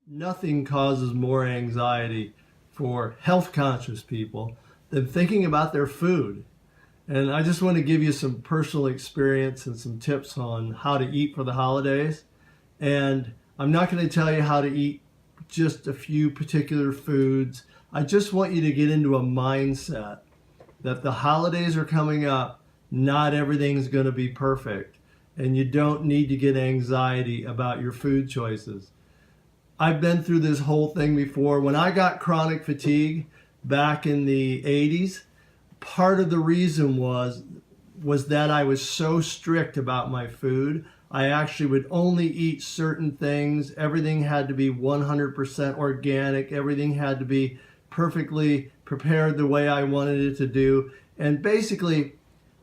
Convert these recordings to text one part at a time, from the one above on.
Nothing causes more anxiety for health conscious people than thinking about their food. And I just want to give you some personal experience and some tips on how to eat for the holidays. And I'm not going to tell you how to eat just a few particular foods. I just want you to get into a mindset that the holidays are coming up. Not everything's going to be perfect. And you don't need to get anxiety about your food choices. I've been through this whole thing before. When I got chronic fatigue back in the 80s, part of the reason was that I was so strict about my food. I actually would only eat certain things. Everything had to be 100% organic. Everything had to be perfectly prepared the way I wanted it to do. And basically,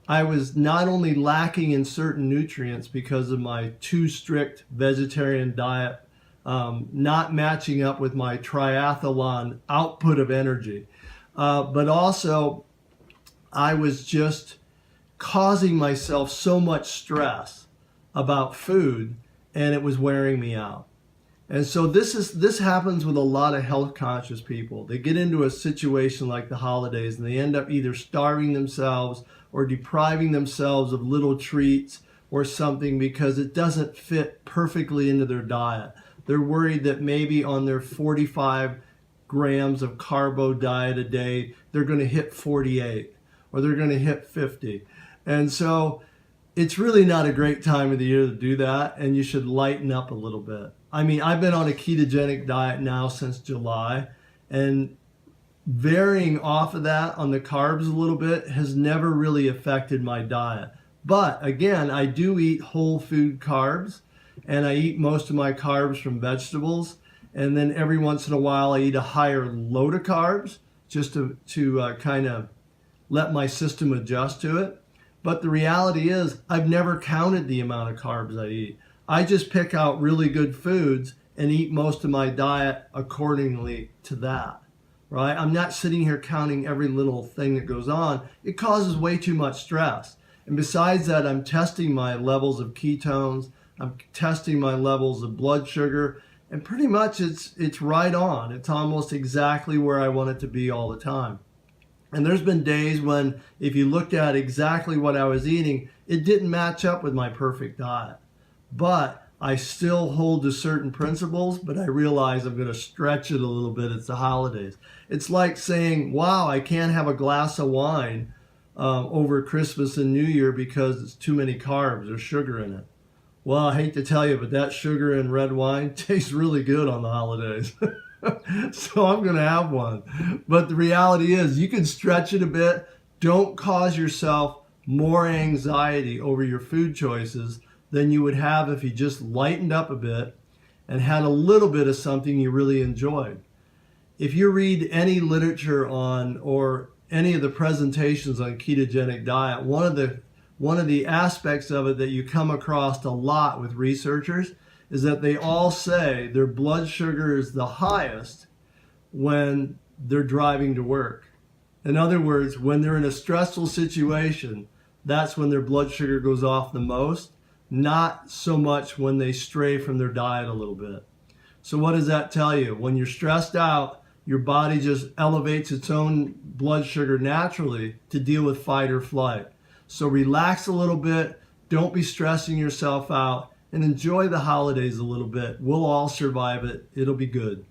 I was not only lacking in certain nutrients because of my too strict vegetarian diet, not matching up with my triathlon output of energy, but also I was just causing myself so much stress about food, and it was wearing me out. And so this happens with a lot of health conscious people. They get into a situation like the holidays and they end up either starving themselves or depriving themselves of little treats or something because it doesn't fit perfectly into their diet. They're worried that maybe on their 45 grams of carbo diet a day, they're going to hit 48 or they're going to hit 50. And so it's really not a great time of the year to do that, and you should lighten up a little bit. I mean, I've been on a ketogenic diet now since July, and varying off of that on the carbs a little bit has never really affected my diet. But again, I do eat whole food carbs, and I eat most of my carbs from vegetables. And then every once in a while, I eat a higher load of carbs just to kind of let my system adjust to it. But the reality is, I've never counted the amount of carbs I eat. I just pick out really good foods and eat most of my diet accordingly to that, right? I'm not sitting here counting every little thing that goes on. It causes way too much stress. And besides that, I'm testing my levels of ketones. I'm testing my levels of blood sugar, and pretty much it's right on. It's almost exactly where I want it to be all the time. And there's been days when, if you looked at exactly what I was eating, it didn't match up with my perfect diet. But I still hold to certain principles, but I realize I'm going to stretch it a little bit. It's the holidays. It's like saying, wow, I can't have a glass of wine over Christmas and New Year because it's too many carbs or sugar in it. Well, I hate to tell you, but that sugar in red wine tastes really good on the holidays. So I'm going to have one. But the reality is you can stretch it a bit. Don't cause yourself more anxiety over your food choices than you would have if you just lightened up a bit and had a little bit of something you really enjoyed. If you read any literature on or any of the presentations on ketogenic diet, one of the aspects of it that you come across a lot with researchers is that they all say their blood sugar is the highest when they're driving to work. In other words, when they're in a stressful situation, that's when their blood sugar goes off the most, not so much when they stray from their diet a little bit. So what does that tell you? When you're stressed out, your body just elevates its own blood sugar naturally to deal with fight or flight. So relax a little bit, don't be stressing yourself out, and enjoy the holidays a little bit. We'll all survive it. It'll be good.